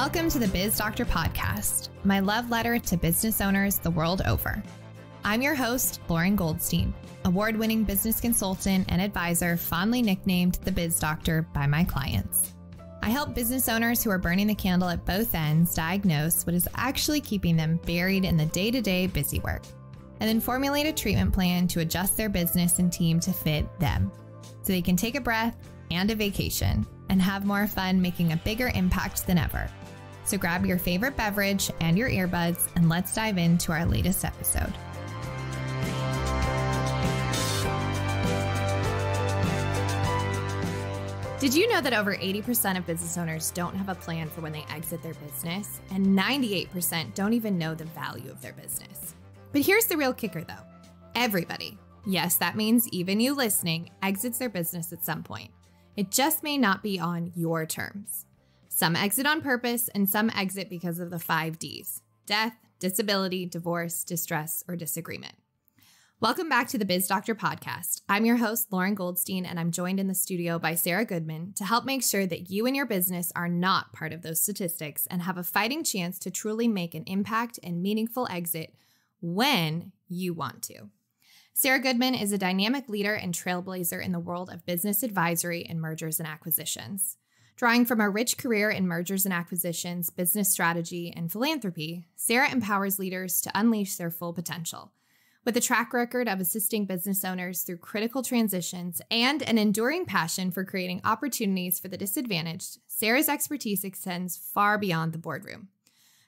Welcome to the Biz Doctor podcast, my love letter to business owners the world over. I'm your host, Lauren Goldstein, award-winning business consultant and advisor fondly nicknamed the Biz Doctor by my clients. I help business owners who are burning the candle at both ends diagnose what is actually keeping them buried in the day-to-day busy work, and then formulate a treatment plan to adjust their business and team to fit them, so they can take a breath and a vacation and have more fun making a bigger impact than ever. So grab your favorite beverage and your earbuds, and let's dive into our latest episode. Did you know that over 80% of business owners don't have a plan for when they exit their business, and 98% don't even know the value of their business? But here's the real kicker though. Everybody, yes, that means even you listening, exits their business at some point. It just may not be on your terms. Some exit on purpose and some exit because of the 5 Ds: death, disability, divorce, distress, or disagreement. Welcome back to the Biz Doctor podcast. I'm your host, Lauren Goldstein, and I'm joined in the studio by Sarah Goodman to help make sure that you and your business are not part of those statistics and have a fighting chance to truly make an impact and meaningful exit when you want to. Sarah Goodman is a dynamic leader and trailblazer in the world of business advisory and mergers and acquisitions. Drawing from a rich career in mergers and acquisitions, business strategy, and philanthropy, Sarah empowers leaders to unleash their full potential. With a track record of assisting business owners through critical transitions and an enduring passion for creating opportunities for the disadvantaged, Sarah's expertise extends far beyond the boardroom.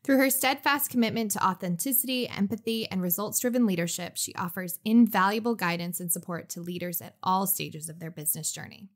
Through her steadfast commitment to authenticity, empathy, and results-driven leadership, she offers invaluable guidance and support to leaders at all stages of their business journey.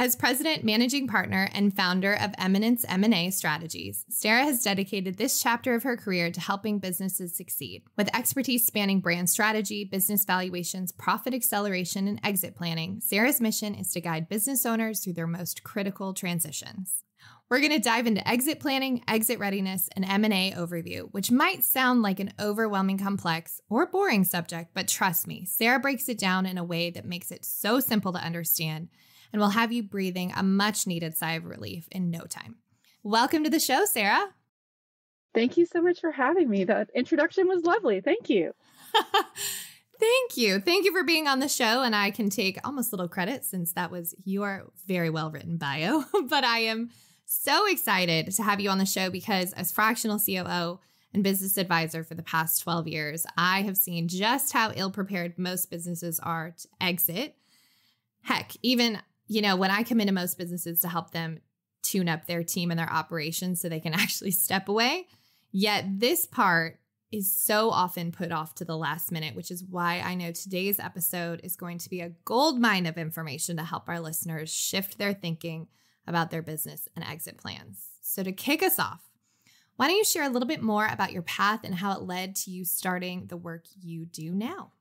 As president, managing partner, and founder of Eminence M&A Strategies, Sarah has dedicated this chapter of her career to helping businesses succeed. With expertise spanning brand strategy, business valuations, profit acceleration, and exit planning, Sarah's mission is to guide business owners through their most critical transitions. We're going to dive into exit planning, exit readiness, and M&A overview, which might sound like an overwhelming, complex, or boring subject, but trust me, Sarah breaks it down in a way that makes it so simple to understand and will have you breathing a much-needed sigh of relief in no time. Welcome to the show, Sarah. Thank you so much for having me. That introduction was lovely. Thank you. Thank you. Thank you for being on the show, and I can take almost little credit since that was your very well-written bio, but I am so excited to have you on the show because as fractional COO and business advisor for the past 12 years, I have seen just how ill-prepared most businesses are to exit. Heck, even, when I come into most businesses to help them tune up their team and their operations so they can actually step away, yet this part is so often put off to the last minute, which is why I know today's episode is going to be a goldmine of information to help our listeners shift their thinking about their business and exit plans. So to kick us off, why don't you share a little bit more about your path and how it led to you starting the work you do now?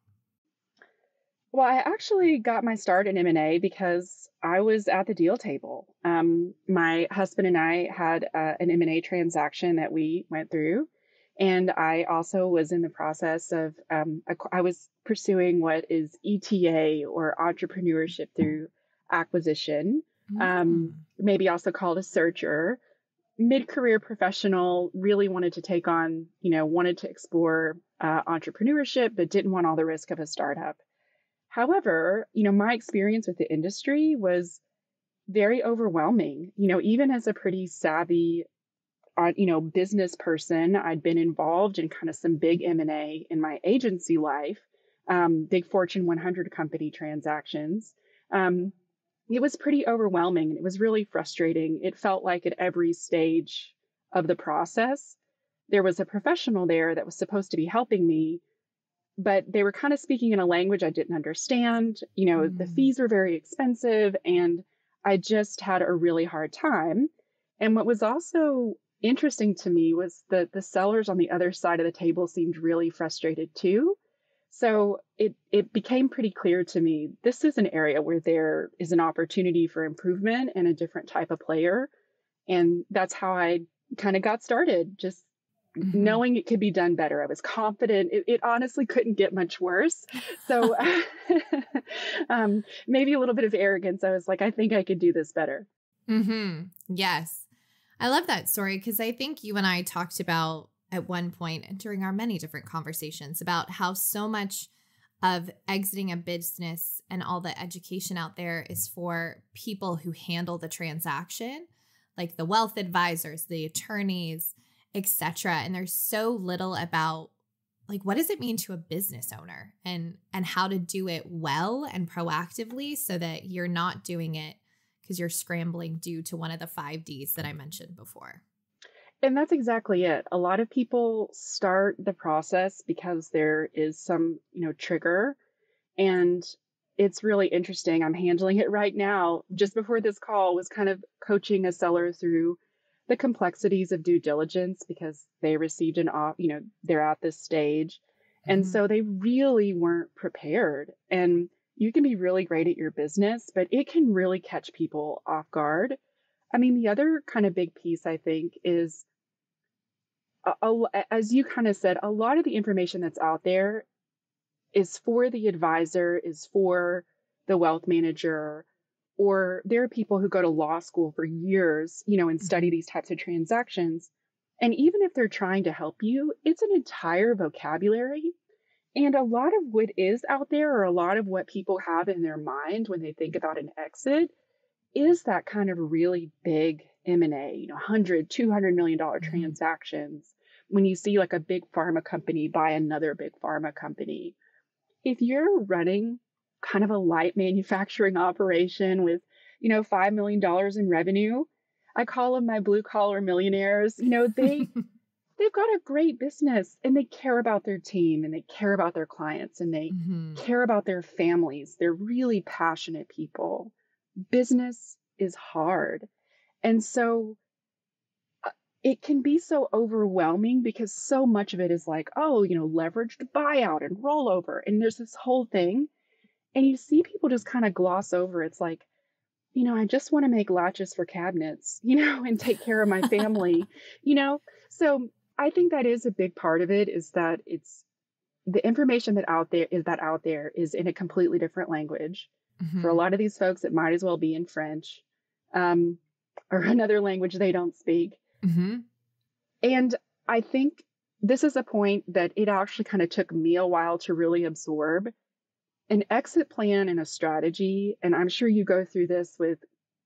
Well, I actually got my start in M&A because I was at the deal table. My husband and I had an M&A transaction that we went through, and I also was in the process of, I was pursuing what is ETA, or entrepreneurship through acquisition. Maybe also called a searcher, mid-career professional, really wanted to take on, wanted to explore entrepreneurship, but didn't want all the risk of a startup. However, my experience with the industry was very overwhelming. Even as a pretty savvy, business person, I'd been involved in kind of some big M&A in my agency life, big Fortune 100 company transactions. It was pretty overwhelming. It was really frustrating. It felt like at every stage of the process, there was a professional there that was supposed to be helping me, but they were kind of speaking in a language I didn't understand. The fees were very expensive, and I just had a really hard time. And what was also interesting to me was that the sellers on the other side of the table seemed really frustrated too. So it became pretty clear to me, this is an area where there is an opportunity for improvement and a different type of player. And that's how I kind of got started, just knowing it could be done better. I was confident. It honestly couldn't get much worse. So maybe a little bit of arrogance. I was like, I think I could do this better. Yes. I love that story because I think you and I talked about at one point during our many different conversations about how so much of exiting a business and all the education out there is for people who handle the transaction, like the wealth advisors, the attorneys, etc. And there's so little about like what does it mean to a business owner and how to do it well and proactively so that you're not doing it because you're scrambling due to one of the 5 Ds that I mentioned before. And that's exactly it. A lot of people start the process because there is some, trigger. And it's really interesting. I'm handling it right now. Just before this call was kind of coaching a seller through the complexities of due diligence because they received they're at this stage. And Mhm. so they really weren't prepared. And you can be really great at your business, but it can really catch people off guard. I mean, the other kind of big piece, I think, is as you kind of said, a lot of the information that's out there is for the advisor, is for the wealth manager, or there are people who go to law school for years, and study Mhm. these types of transactions. And even if they're trying to help you, it's an entire vocabulary. And a lot of what is out there, or a lot of what people have in their mind when they think about an exit, is that kind of really big M&A, 100, $200 million Mhm. transactions. When you see like a big pharma company buy another big pharma company, if you're running kind of a light manufacturing operation with, $5 million in revenue, I call them my blue collar millionaires. They've got a great business and they care about their team and they care about their clients and they Mhm. care about their families. They're really passionate people. Business is hard. And so it can be so overwhelming because so much of it is like, oh, leveraged buyout and rollover. And there's this whole thing. And you see people just kind of gloss over. It's like, I just want to make latches for cabinets, and take care of my family, you know? So I think that is a big part of it is that it's the information out there is in a completely different language. For a Mhm. lot of these folks, it might as well be in French, um, or another language they don't speak. Mhm. And I think this is a point that it actually kind of took me a while to really absorb. An exit plan and a strategy, and I'm sure you go through this with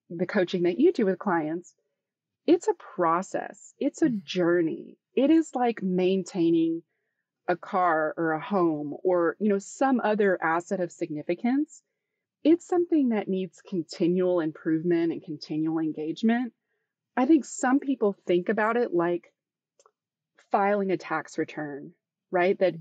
the coaching that you do with clients, it's a process, it's a Mhm. journey. It is like maintaining a car or a home or, some other asset of significance. It's something that needs continual improvement and continual engagement. I think some people think about it like filing a tax return, right? That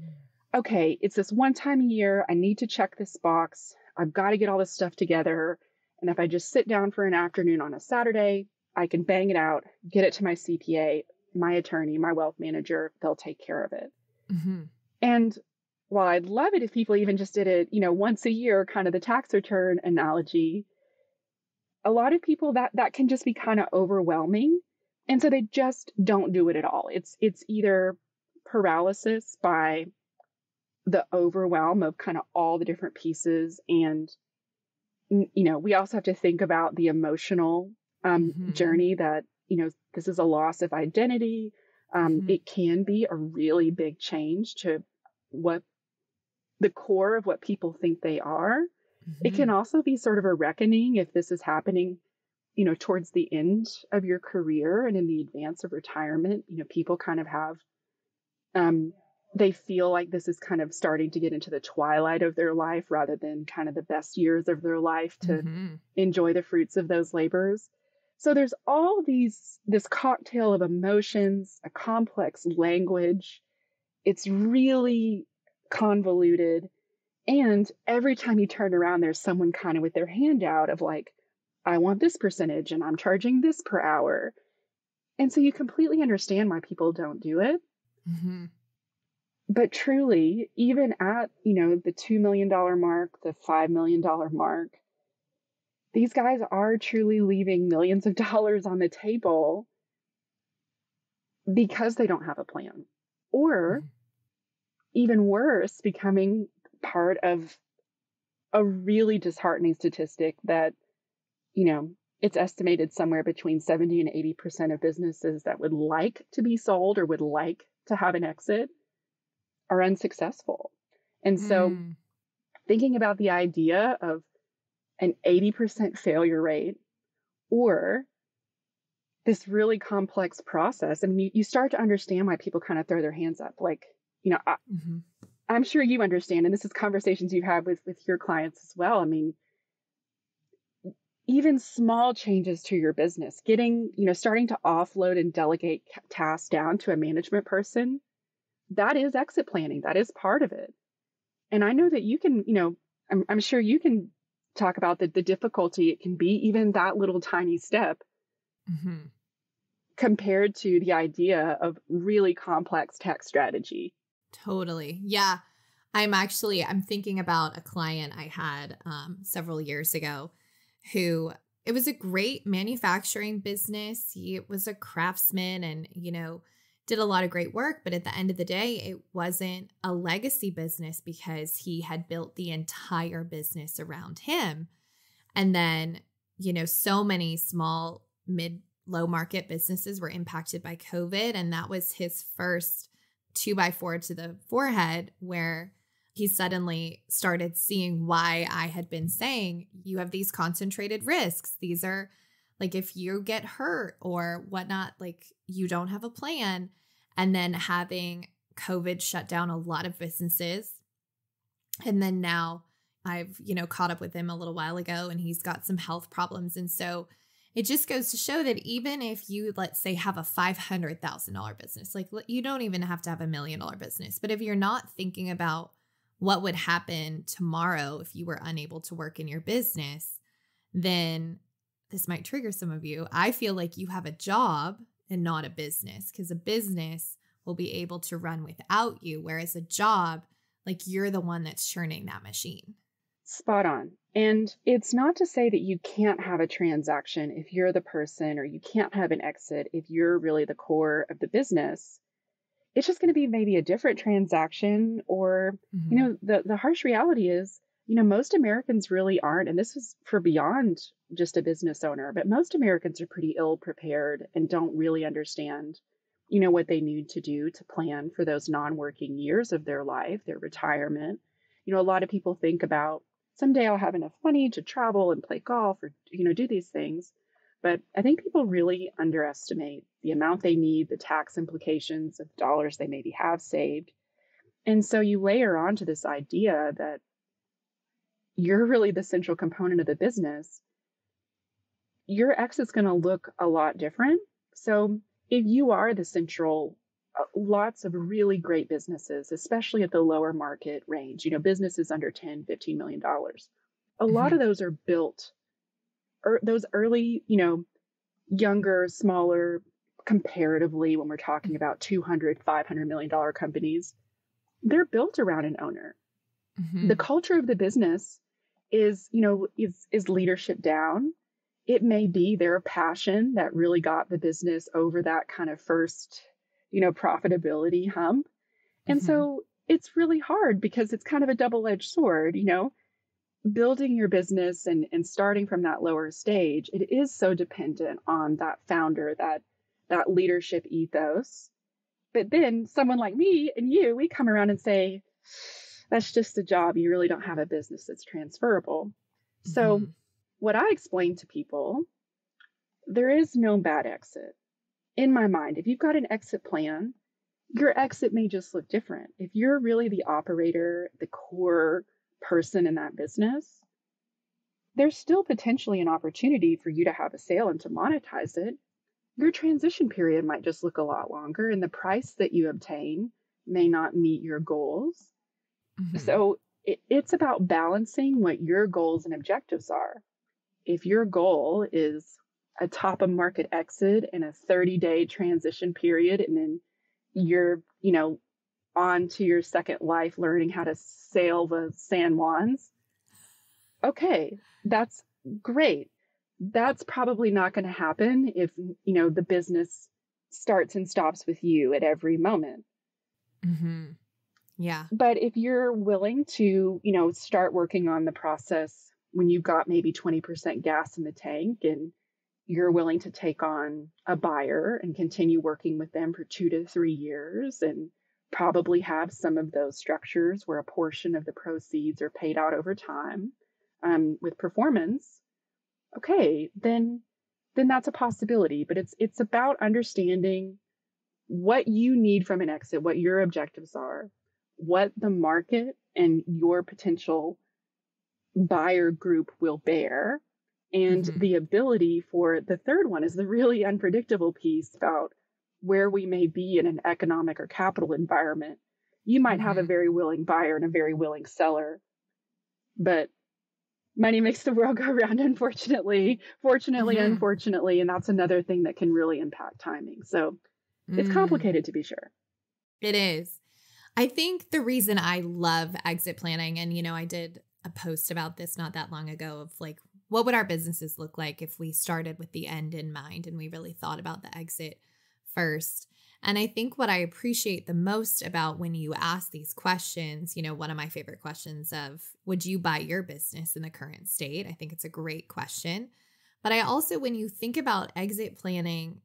okay, it's this one time a year. I need to check this box. I've got to get all this stuff together. And if I just sit down for an afternoon on a Saturday, I can bang it out, get it to my CPA, my attorney, my wealth manager. They'll take care of it. Mhm. And while I'd love it if people even just did it, once a year, kind of the tax return analogy, a lot of people that can just be kind of overwhelming. And so they just don't do it at all. It's either paralysis by the overwhelm of kind of all the different pieces. And, we also have to think about the emotional Mhm. journey that, this is a loss of identity. Mhm. It can be a really big change to what the core of what people think they are. It can Mhm. also be sort of a reckoning if this is happening, towards the end of your career and in the advance of retirement. People kind of have um, they feel like this is kind of starting to get into the twilight of their life rather than kind of the best years of their life to Mhm. enjoy the fruits of those labors. So there's this cocktail of emotions, a complex language. It's really convoluted. And every time you turn around, there's someone kind of with their hand out of like, I want this percentage and I'm charging this per hour. And so you completely understand why people don't do it. Mhm. But truly, even at, the $2 million mark, the $5 million mark, these guys are truly leaving millions of dollars on the table because they don't have a plan. Or Mhm. even worse, becoming part of a really disheartening statistic that, it's estimated somewhere between 70 and 80% of businesses that would like to be sold or would like to have an exit are unsuccessful. And so thinking about the idea of an 80% failure rate or this really complex process, I mean, you start to understand why people kind of throw their hands up. Like, I'm sure you understand, and this is conversations you have with your clients as well. I mean, even small changes to your business, starting to offload and delegate tasks down to a management person, that is exit planning. That is part of it. And I know that you can, I'm sure you can talk about the difficulty it can be, even that little tiny step compared to the idea of really complex tech strategy. Totally. Yeah. I'm thinking about a client I had several years ago who, it was a great manufacturing business. He was a craftsman and, did a lot of great work. But at the end of the day, it wasn't a legacy business because he had built the entire business around him. And then, so many small, low market businesses were impacted by COVID. And that was his first 2x4 to the forehead, where he suddenly started seeing why I had been saying, you have these concentrated risks. These are like, if you get hurt or whatnot, like you don't have a plan. And then having COVID shut down a lot of businesses. And then now I've, caught up with him a little while ago and he's got some health problems. And so it just goes to show that even if you, let's say, have a $500,000 business, like you don't even have to have $1 million business. But if you're not thinking about what would happen tomorrow if you were unable to work in your business, then this might trigger some of you. I feel like you have a job and not a business, because a business will be able to run without you, whereas a job, like you're the one that's churning that machine. Spot on. And it's not to say that you can't have a transaction if you're the person, or you can't have an exit if you're really the core of the business. It's just going to be maybe a different transaction, or, the harsh reality is, most Americans really aren't, and this is for beyond just a business owner, but most Americans are pretty ill prepared and don't really understand, what they need to do to plan for those non-working years of their life, their retirement. A lot of people think about, someday I'll have enough money to travel and play golf or, do these things. But I think people really underestimate the amount they need, the tax implications of dollars they maybe have saved. And so you layer onto this idea that you're really the central component of the business, your exit's going to look a lot different. So if you are the central, lots of really great businesses, especially at the lower market range, businesses under $10, $15 million, a lot of those are built, or those early, younger, smaller, comparatively, when we're talking about $200, $500 million companies, they're built around an owner. The culture of the business is leadership down. It may be their passion that really got the business over that kind of first, profitability hump. And so it's really hard because it's kind of a double-edged sword, building your business and starting from that lower stage. It is so dependent on that founder, that leadership ethos. But then someone like me and you, we come around and say, that's just a job. You really don't have a business that's transferable. So what I explain to people, there is no bad exit. In my mind, if you've got an exit plan, your exit may just look different. If you're really the operator, the core person in that business, there's still potentially an opportunity for you to have a sale and to monetize it. Your transition period might just look a lot longer, and the price that you obtain may not meet your goals. So it's about balancing what your goals and objectives are. If your goal is a top of market exit and a 30-day transition period, and then you're, on to your second life learning how to sail the San Juans, okay, that's great. That's probably not going to happen if, the business starts and stops with you at every moment. Yeah. But if you're willing to, start working on the process when you've got maybe 20% gas in the tank, and you're willing to take on a buyer and continue working with them for 2 to 3 years and probably have some of those structures where a portion of the proceeds are paid out over time with performance, okay, then that's a possibility. But it's about understanding what you need from an exit, what your objectives are, what the market and your potential buyer group will bear, and the ability for the third one is the really unpredictable piece about where we may be in an economic or capital environment. You might have a very willing buyer and a very willing seller, but money makes the world go round, unfortunately, fortunately, unfortunately. And that's another thing that can really impact timing. So it's complicated, to be sure. It is. I think the reason I love exit planning, and, you know, I did a post about this not that long ago of like, what would our businesses look like if we started with the end in mind and we really thought about the exit first? And I think what I appreciate the most about when you ask these questions, you know, one of my favorite questions of, would you buy your business in the current state? I think it's a great question. But I also, when you think about exit planning,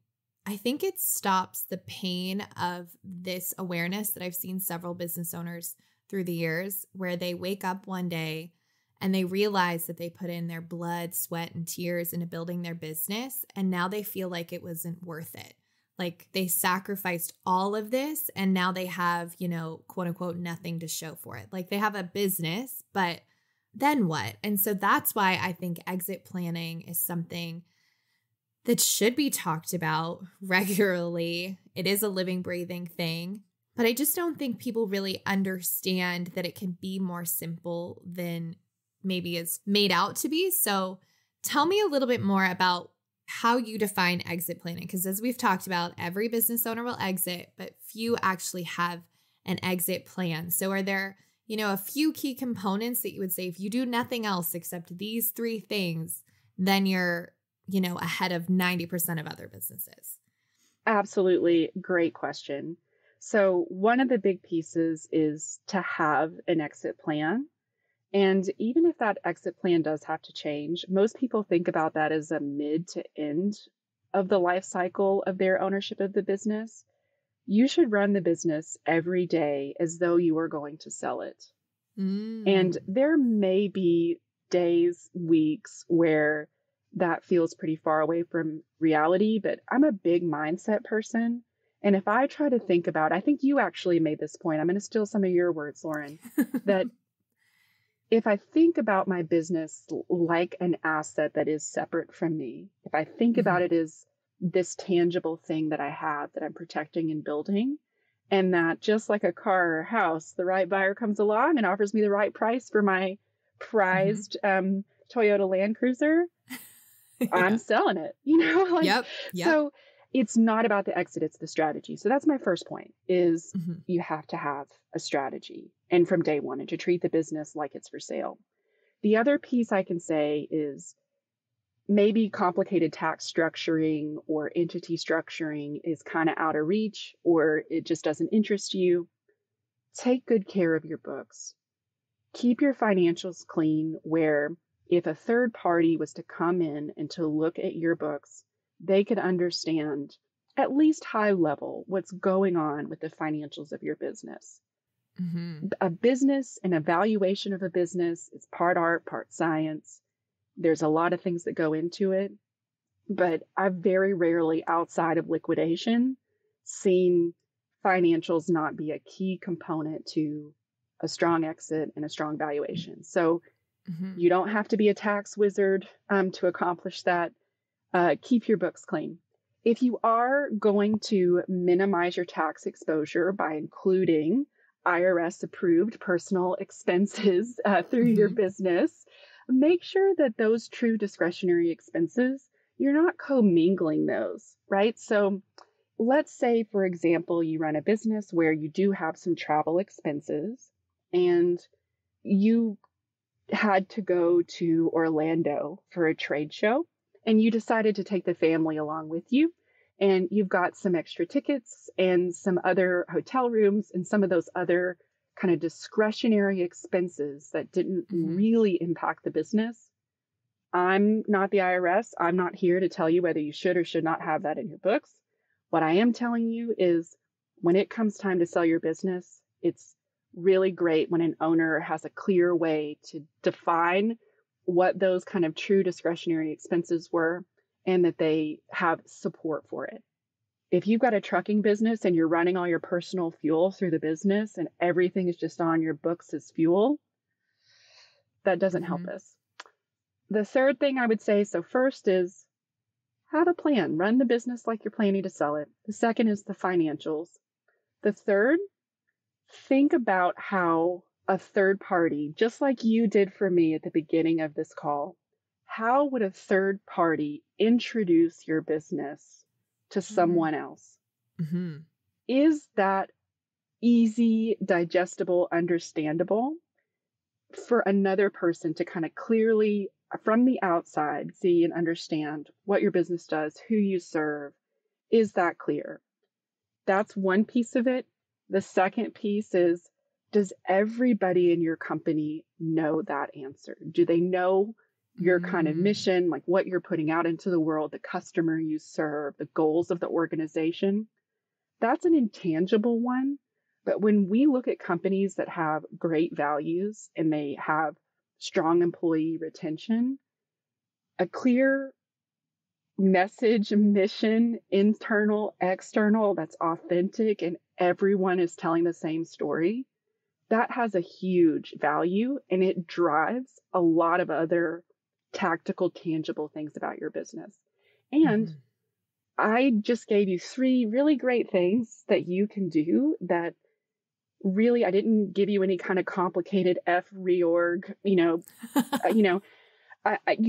I think it stops the pain of this awareness that I've seen several business owners through the years, where they wake up one day and they realize that they put in their blood, sweat, and tears into building their business, and now they feel like it wasn't worth it. Like they sacrificed all of this and now they have, you know, quote unquote, nothing to show for it. Like they have a business, but then what? And so that's why I think exit planning is something that should be talked about regularly. It is a living, breathing thing, but I just don't think people really understand that it can be more simple than maybe it's made out to be. So tell me a little bit more about how you define exit planning, because as we've talked about, every business owner will exit, but few actually have an exit plan. So are there, you know, a few key components that you would say if you do nothing else except these three things, then you're, you know, ahead of 90% of other businesses? Absolutely. Great question. So one of the big pieces is to have an exit plan. And even if that exit plan does have to change, most people think about that as a mid to end of the life cycle of their ownership of the business. You should run the business every day as though you are going to sell it. And there may be days, weeks where that feels pretty far away from reality, but I'm a big mindset person. And if I try to think about, I think you actually made this point, I'm going to steal some of your words, Lauren, that if I think about my business like an asset that is separate from me, if I think about it as this tangible thing that I have that I'm protecting and building, and that just like a car or house, the right buyer comes along and offers me the right price for my prized Toyota Land Cruiser, I'm selling it, you know? Like, Yep. So it's not about the exit, it's the strategy. So that's my first point is you have to have a strategy and from day one and to treat the business like it's for sale. The other piece I can say is maybe complicated tax structuring or entity structuring is kind of out of reach or it just doesn't interest you. Take good care of your books. Keep your financials clean where if a third party was to come in and to look at your books, they could understand at least high level what's going on with the financials of your business. A business, an evaluation of a business is part art, part science. There's a lot of things that go into it, but I've very rarely outside of liquidation seen financials not be a key component to a strong exit and a strong valuation. So you don't have to be a tax wizard to accomplish that. Keep your books clean. If you are going to minimize your tax exposure by including IRS approved personal expenses through your business, make sure that those true discretionary expenses, you're not commingling those, right? So let's say, for example, you run a business where you do have some travel expenses and you had to go to Orlando for a trade show and you decided to take the family along with you. And you've got some extra tickets and some other hotel rooms and some of those other kind of discretionary expenses that didn't really impact the business. I'm not the IRS. I'm not here to tell you whether you should or should not have that in your books. What I am telling you is when it comes time to sell your business, it's really great when an owner has a clear way to define what those kind of true discretionary expenses were and that they have support for it. If you've got a trucking business and you're running all your personal fuel through the business and everything is just on your books as fuel, that doesn't help us. The third thing I would say, so first is have a plan. Run the business like you're planning to sell it. The second is the financials. The third, think about how a third party, just like you did for me at the beginning of this call, how would a third party introduce your business to someone else? Is that easy, digestible, understandable for another person to kind of clearly from the outside see and understand what your business does, who you serve? Is that clear? That's one piece of it. The second piece is, does everybody in your company know that answer? Do they know your kind of mission, like what you're putting out into the world, the customer you serve, the goals of the organization? That's an intangible one. But when we look at companies that have great values and they have strong employee retention, a clear message, mission, internal, external, that's authentic, and everyone is telling the same story, that has a huge value and it drives a lot of other tactical, tangible things about your business. And I just gave you 3 really great things that you can do that really, I didn't give you any kind of complicated reorg, you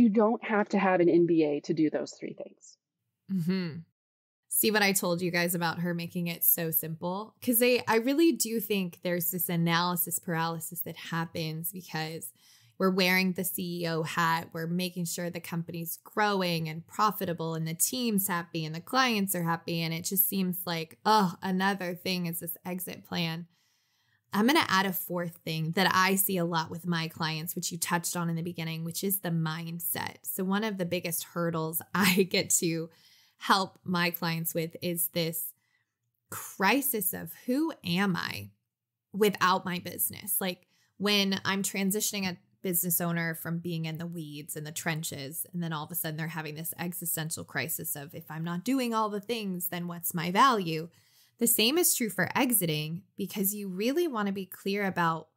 don't have to have an MBA to do those 3 things. See what I told you guys about her making it so simple? Because I really do think there's this analysis paralysis that happens because we're wearing the CEO hat. We're making sure the company's growing and profitable and the team's happy and the clients are happy. And it just seems like, another thing is this exit plan. I'm going to add a 4th thing that I see a lot with my clients, which you touched on in the beginning, which is the mindset. So one of the biggest hurdles I get to help my clients with is this crisis of who am I without my business? Like when I'm transitioning a business owner from being in the weeds and the trenches, and then all of a sudden they're having this existential crisis of if I'm not doing all the things, then what's my value? The same is true for exiting because you really want to be clear about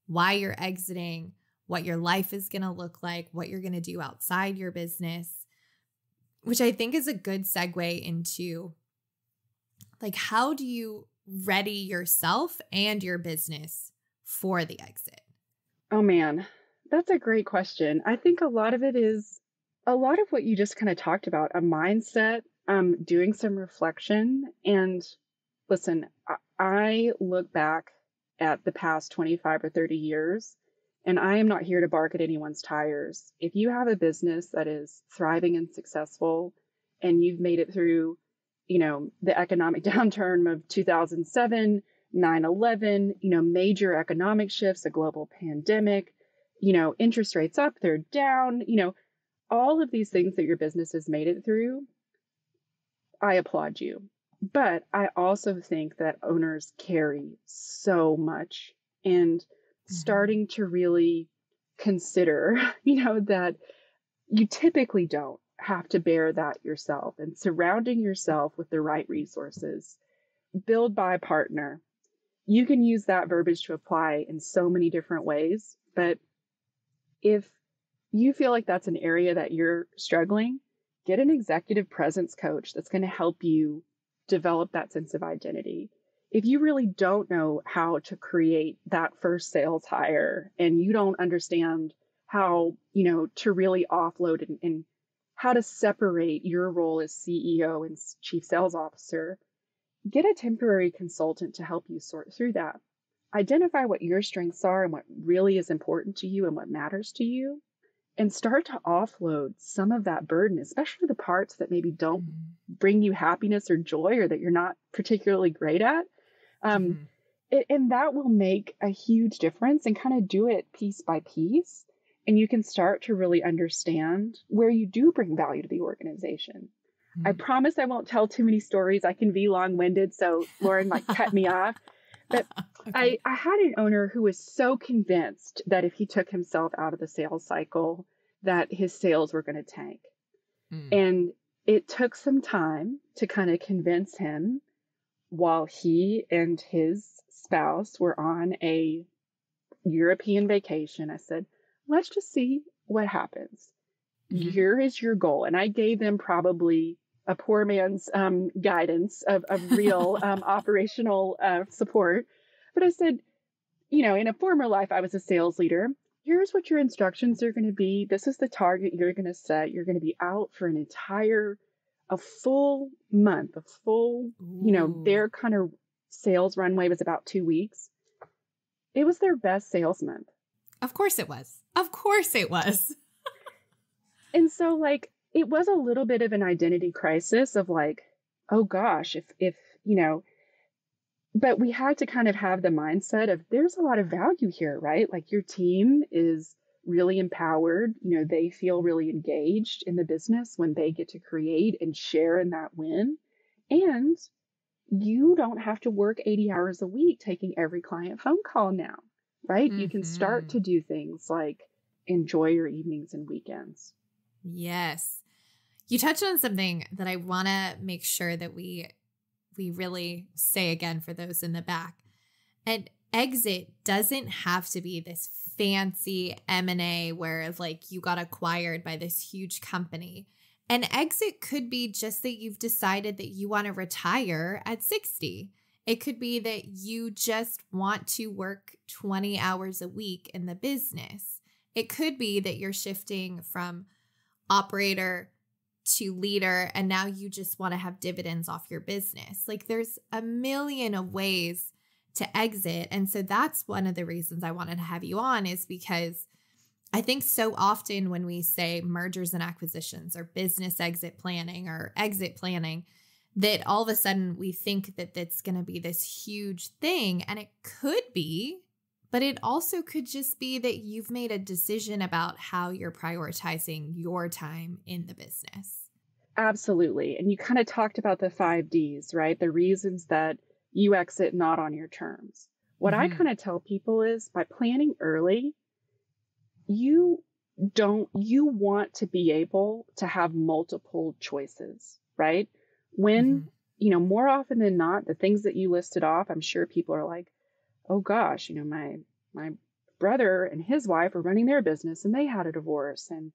why you're exiting, what your life is going to look like, what you're going to do outside your business, which I think is a good segue into like, how do you ready yourself and your business for the exit? Oh man, that's a great question. I think a lot of it is a lot of what you just kind of talked about, a mindset, doing some reflection. And listen, I look back at the past 25 or 30 years, and I am not here to bark at anyone's tires. If you have a business that is thriving and successful, and you've made it through, the economic downturn of 2007, 9/11, major economic shifts, a global pandemic, interest rates up, they're down, all of these things that your business has made it through, I applaud you. But I also think that owners carry so much, and starting to really consider, that you typically don't have to bear that yourself, and surrounding yourself with the right resources, build by partner. You can use that verbiage to apply in so many different ways. But if you feel like that's an area that you're struggling, get an executive presence coach that's going to help you develop that sense of identity. If you really don't know how to create that first sales hire, and you don't understand how, to really offload and how to separate your role as CEO and chief sales officer, get a temporary consultant to help you sort through that. Identify what your strengths are and what really is important to you and what matters to you, and start to offload some of that burden, especially the parts that maybe don't bring you happiness or joy, or that you're not particularly great at. And that will make a huge difference, and kind of do it piece by piece. and you can start to really understand where you do bring value to the organization. I promise I won't tell too many stories. I can be long-winded, so Lauren cut me off. But Okay. I had an owner who was so convinced that if he took himself out of the sales cycle, that his sales were going to tank. And it took some time to kind of convince him while he and his spouse were on a European vacation. I said, let's just see what happens. Here is your goal. And I gave them probably a poor man's guidance of real operational support. But I said, in a former life, I was a sales leader. Here's what your instructions are going to be. This is the target you're going to set. You're going to be out for a full month, their kind of sales runway was about 2 weeks. It was their best sales month. Of course it was. Of course it was. And so it was a little bit of an identity crisis of oh gosh, if but we had to kind of have the mindset of there's a lot of value here, right? Your team is really empowered. They feel really engaged in the business when they get to create and share in that win. And you don't have to work 80 hours a week taking every client phone call now, right? You can start to do things like enjoy your evenings and weekends. Yes. You touched on something that I want to make sure that we really say again for those in the back. An exit doesn't have to be this fancy M&A where you got acquired by this huge company. An exit could be just that you've decided that you want to retire at 60. It could be that you just want to work 20 hours a week in the business. It could be that you're shifting from operator to leader and now you just want to have dividends off your business. There's a million of ways to exit. And so that's one of the reasons I wanted to have you on, is because I think so often when we say mergers and acquisitions or business exit planning or exit planning, that all of a sudden we think that that's going to be this huge thing. And it could be, but it also could just be that you've made a decision about how you're prioritizing your time in the business. Absolutely. And you kind of talked about the 5 Ds, right? The reasons that you exit not on your terms. What I kind of tell people is by planning early, you want to be able to have multiple choices, right? When, more often than not, the things that you listed off, I'm sure people are like, oh gosh, my brother and his wife are running their business and they had a divorce and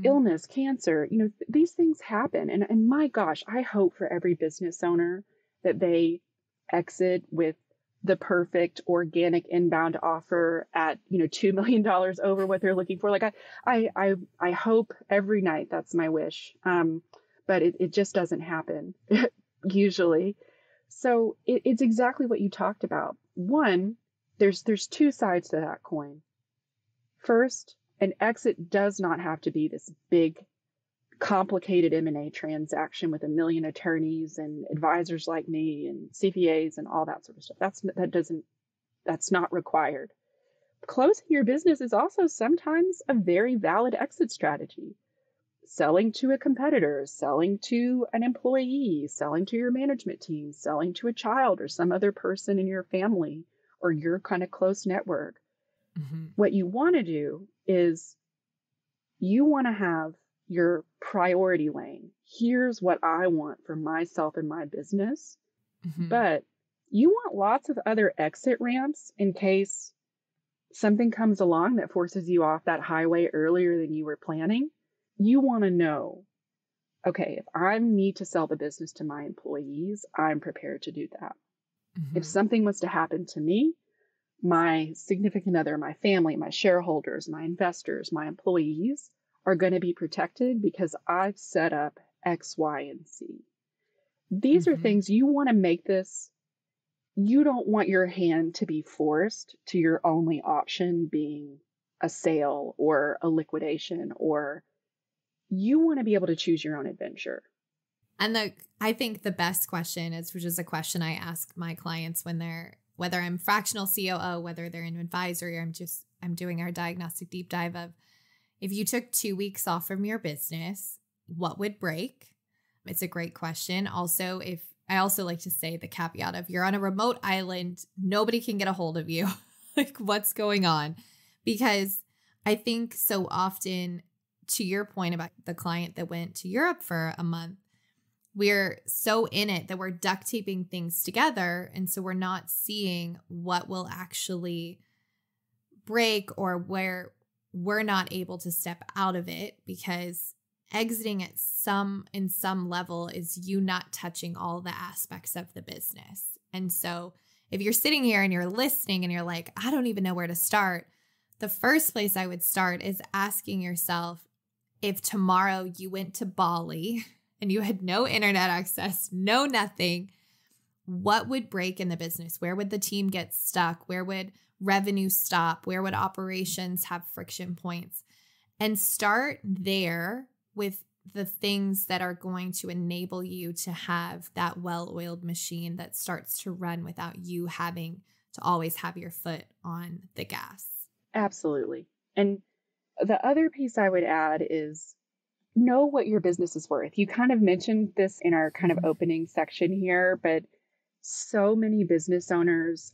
illness, cancer, these things happen. And my gosh, I hope for every business owner that they exit with the perfect organic inbound offer at, $2 million over what they're looking for. I hope every night, that's my wish. But it just doesn't happen usually. So it's exactly what you talked about. One, there's 2 sides to that coin. First, an exit does not have to be this big, complicated M&A transaction with 1 million attorneys and advisors like me and CPAs and all that sort of stuff. That's not required. Closing your business is also sometimes a very valid exit strategy. Selling to a competitor, selling to an employee, selling to your management team, selling to a child or some other person in your family or your kind of close network. What you want to do is you want to have your priority lane. Here's what I want for myself and my business. But you want lots of other exit ramps in case something comes along that forces you off that highway earlier than you were planning. You want to know, okay, if I need to sell the business to my employees, I'm prepared to do that. If something was to happen to me, my significant other, my family, my shareholders, my investors, my employees are going to be protected because I've set up X, Y, and Z. These are things you want to make this. You don't want your hand to be forced to your only option being a sale or a liquidation, or you want to be able to choose your own adventure. And I think the best question is, which is a question I ask my clients when whether I'm fractional COO, whether they're an advisory, or I'm doing our diagnostic deep dive of, if you took 2 weeks off from your business, what would break? It's a great question. Also, I also like to say the caveat of, you're on a remote island, nobody can get a hold of you. Like, what's going on? Because I think so often, to your point about the client that went to Europe for a month, we're so in it that we're duct taping things together. And so we're not seeing what will actually break, or where we're not able to step out of it, because exiting at in some level is you not touching all the aspects of the business. And so if you're sitting here and you're listening and you're like, I don't even know where to start, the first place I would start is asking yourself, if tomorrow you went to Bali and you had no internet access, no nothing, what would break in the business? Where would the team get stuck? Where would revenue stop? Where would operations have friction points? And start there with the things that are going to enable you to have that well-oiled machine that starts to run without you having to always have your foot on the gas. Absolutely. And the other piece I would add is know what your business is worth. You kind of mentioned this in our kind of opening section here, but so many business owners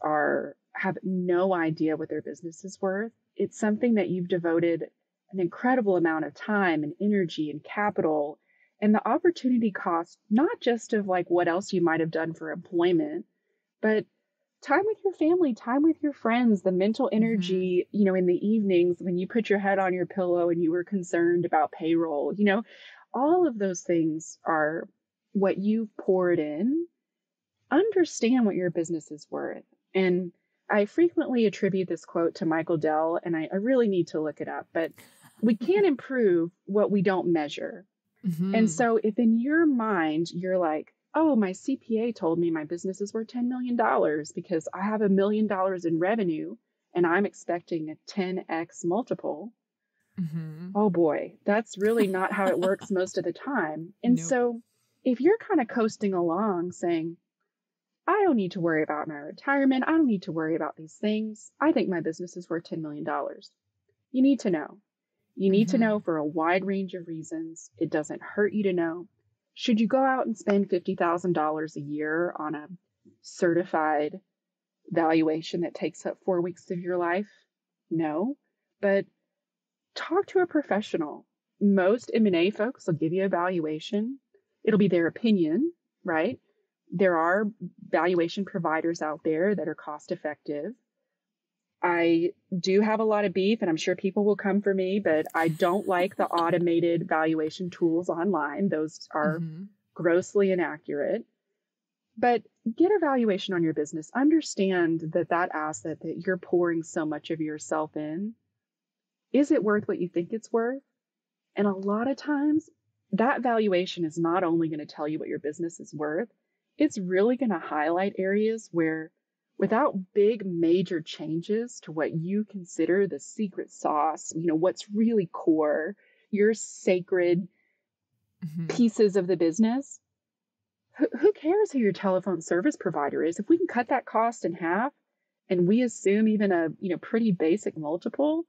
have no idea what their business is worth. It's something that you've devoted an incredible amount of time and energy and capital, and the opportunity cost, not just of like what else you might have done for employment, but time with your family, time with your friends, the mental energy, in the evenings when you put your head on your pillow and you were concerned about payroll, all of those things are what you've poured in. Understand what your business is worth. And I frequently attribute this quote to Michael Dell, and I really need to look it up, but we can't improve what we don't measure. And so if in your mind, you're like, oh, my CPA told me my business is worth $10 million because I have $1 million in revenue and I'm expecting a 10x multiple. Oh boy, that's really not how it works most of the time. And so if you're kind of coasting along saying, I don't need to worry about my retirement, I don't need to worry about these things, I think my business is worth $10 million. You need to know. You need to know for a wide range of reasons. It doesn't hurt you to know. Should you go out and spend $50,000 a year on a certified valuation that takes up 4 weeks of your life? No, but talk to a professional. Most M&A folks will give you a valuation. It'll be their opinion, right? There are valuation providers out there that are cost effective. I do have a lot of beef, and I'm sure people will come for me, but I don't like the automated valuation tools online. Those are grossly inaccurate. But get a valuation on your business. Understand that asset that you're pouring so much of yourself in, is it worth what you think it's worth? And a lot of times, that valuation is not only going to tell you what your business is worth, it's really going to highlight areas where, without big major changes to what you consider the secret sauce, what's really core, your sacred pieces of the business, who cares who your telephone service provider is? If we can cut that cost in half and we assume even a pretty basic multiple,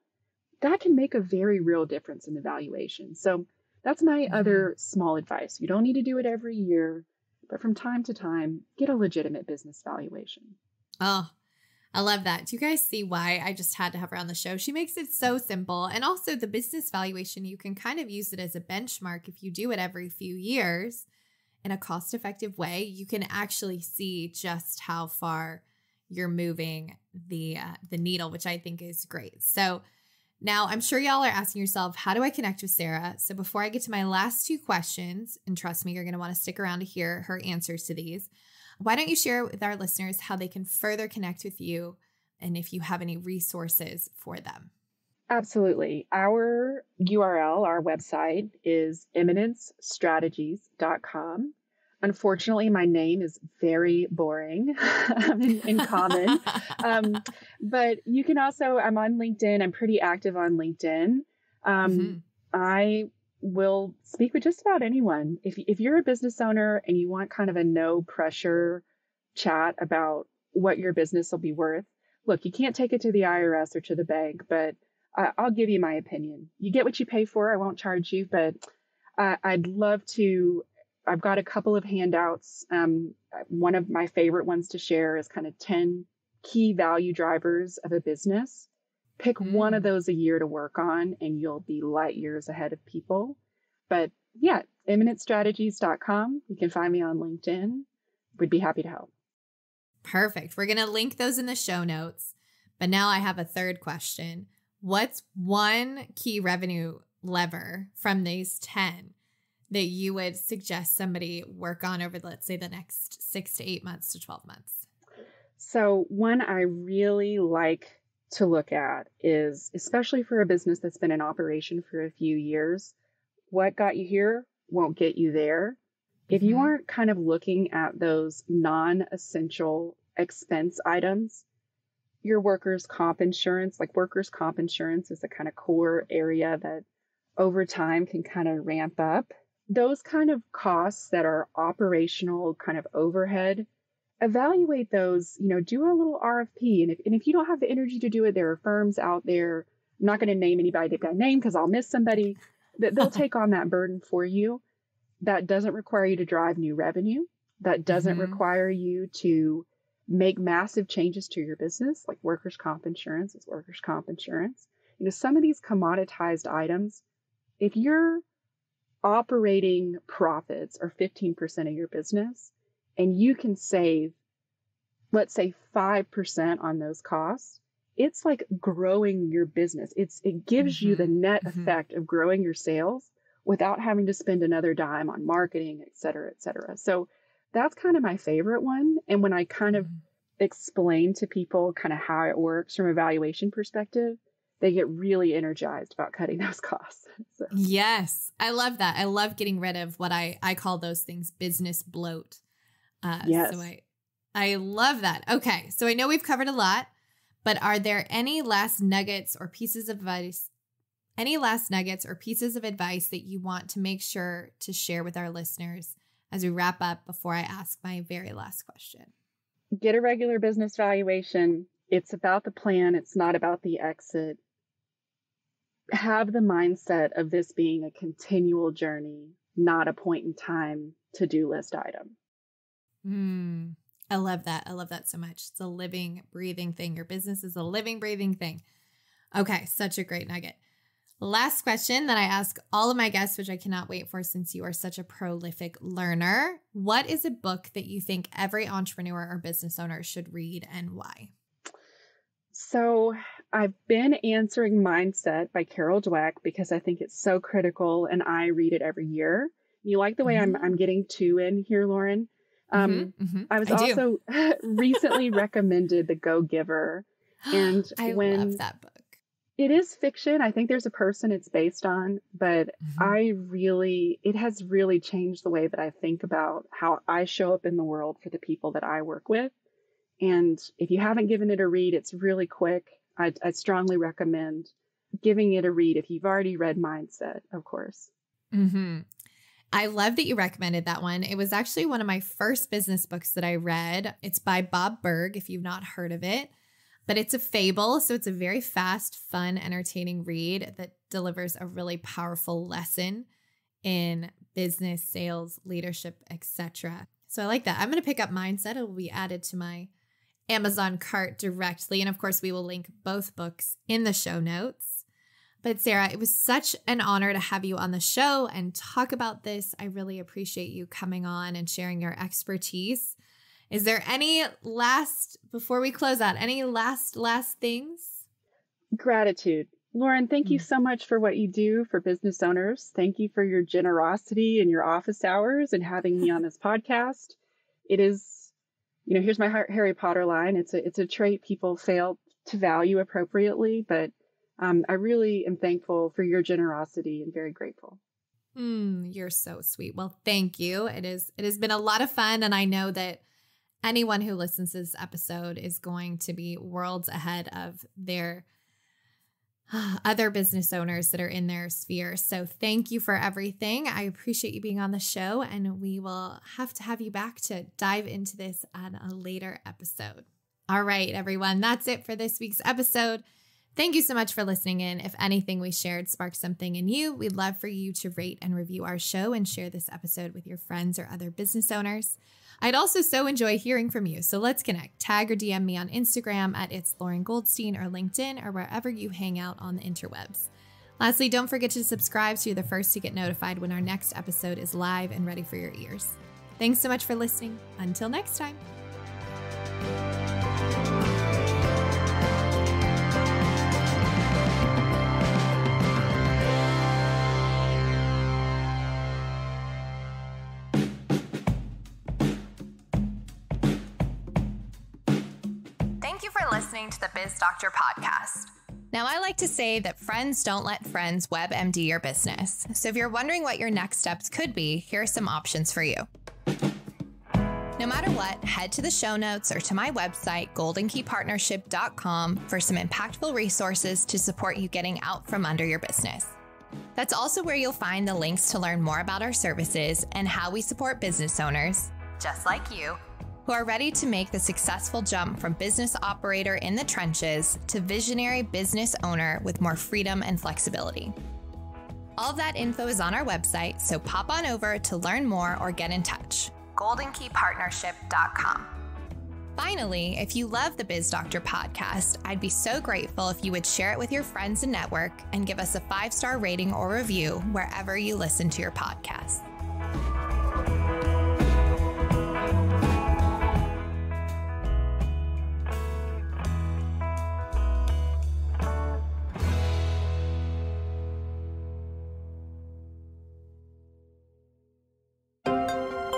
that can make a very real difference in the valuation. So that's my other small advice. You don't need to do it every year, but from time to time, get a legitimate business valuation. Oh, I love that. Do you guys see why I just had to have her on the show? She makes it so simple. And also the business valuation, you can kind of use it as a benchmark. If you do it every few years in a cost-effective way, you can actually see just how far you're moving the needle, which I think is great. So now I'm sure y'all are asking yourself, how do I connect with Sarah? So before I get to my last 2 questions, and trust me, you're going to want to stick around to hear her answers to these, why don't you share with our listeners how they can further connect with you and if you have any resources for them? Absolutely. Our URL, our website is eminencestrategies.com. Unfortunately, my name is very boring in common. But you can also, I'm on LinkedIn. I'm pretty active on LinkedIn. I will speak with just about anyone. If you're a business owner and you want kind of a no pressure chat about what your business will be worth. Look, you can't take it to the IRS or to the bank, but I'll give you my opinion. You get what you pay for. I won't charge you, but I'd love to. I've got a couple of handouts. One of my favorite ones to share is kind of 10 key value drivers of a business. Pick one of those a year to work on, and you'll be light years ahead of people. But yeah, imminentstrategies.com. You can find me on LinkedIn. We'd be happy to help. Perfect. We're going to link those in the show notes. But now I have a third question. What's one key revenue lever from these 10 that you would suggest somebody work on over, let's say, the next 6 to 8 months to 12 months? So one I really like to look at is, especially for a business that's been in operation for a few years, what got you here won't get you there. If you aren't kind of looking at those non-essential expense items, your workers' comp insurance, like workers' comp insurance is a kind of core area that over time can kind of ramp up. Those kind of costs that are operational kind of overhead, evaluate those, do a little RFP. And if you don't have the energy to do it, there are firms out there. I'm not going to name anybody by name because I'll miss somebody, that they'll take on that burden for you. That doesn't require you to drive new revenue. That doesn't require you to make massive changes to your business, like workers' comp insurance is workers' comp insurance. Some of these commoditized items, if your operating profits are 15% of your business and you can save, let's say 5% on those costs, it's like growing your business. It gives you the net effect of growing your sales without having to spend another dime on marketing, et cetera, et cetera. So that's kind of my favorite one. And when I kind of explain to people kind of how it works from a valuation perspective, they get really energized about cutting those costs. So. Yes, I love that. I love getting rid of what I call those things business bloat. Yes. So I love that. Okay, so I know we've covered a lot, but are there any last nuggets or pieces of advice that you want to make sure to share with our listeners as we wrap up before I ask my very last question? Get a regular business valuation. It's about the plan. It's not about the exit. Have the mindset of this being a continual journey, not a point in time to-do list item. I love that. I love that so much. It's a living, breathing thing. Your business is a living, breathing thing. Okay, such a great nugget. Last question that I ask all of my guests, which I cannot wait for since you are such a prolific learner. What is a book that you think every entrepreneur or business owner should read and why? So I've been answering Mindset by Carol Dweck because I think it's so critical and I read it every year. You like the way I'm getting two in here, Lauren? I was also recently recommended The Go-Giver. And I love that book. It is fiction. I think there's a person it's based on, but it has really changed the way that I think about how I show up in the world for the people that I work with. And if you haven't given it a read, it's really quick. I strongly recommend giving it a read if you've already read Mindset, of course. I love that you recommended that one. It was actually one of my first business books that I read. It's by Bob Burg, if you've not heard of it. But it's a fable, so it's a very fast, fun, entertaining read that delivers a really powerful lesson in business, sales, leadership, etc. So I like that. I'm going to pick up Mindset. It will be added to my Amazon cart directly. And of course, we will link both books in the show notes. But Sarah, it was such an honor to have you on the show and talk about this. I really appreciate you coming on and sharing your expertise. Is there before we close out, any last things? Gratitude. Lauren, thank you so much for what you do for business owners. Thank you for your generosity and your office hours and having me on this podcast. It is, here's my Harry Potter line. It's a trait people fail to value appropriately, but I really am thankful for your generosity and very grateful. You're so sweet. Well, thank you. It has been a lot of fun, and I know that anyone who listens to this episode is going to be worlds ahead of their other business owners that are in their sphere. So thank you for everything. I appreciate you being on the show, and we will have to have you back to dive into this on a later episode. All right, everyone, that's it for this week's episode. Thank you so much for listening in. If anything we shared sparked something in you, we'd love for you to rate and review our show and share this episode with your friends or other business owners. I'd also so enjoy hearing from you, so let's connect. Tag or DM me on Instagram at It's Lauren Goldstein or LinkedIn or wherever you hang out on the interwebs. Lastly, don't forget to subscribe so you're the first to get notified when our next episode is live and ready for your ears. Thanks so much for listening. Until next time. Thank you for listening to the Biz Doctor podcast. Now, I like to say that friends don't let friends WebMD your business. So if you're wondering what your next steps could be, here are some options for you. No matter what, head to the show notes or to my website, goldenkeypartnership.com, for some impactful resources to support you getting out from under your business. That's also where you'll find the links to learn more about our services and how we support business owners, just like you, who are ready to make the successful jump from business operator in the trenches to visionary business owner with more freedom and flexibility. All of that info is on our website, so pop on over to learn more or get in touch. goldenkeypartnership.com. Finally, if you love the Biz Doctor podcast, I'd be so grateful if you would share it with your friends and network and give us a 5-star rating or review wherever you listen to your podcast.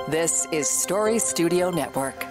This is Story Studio Network.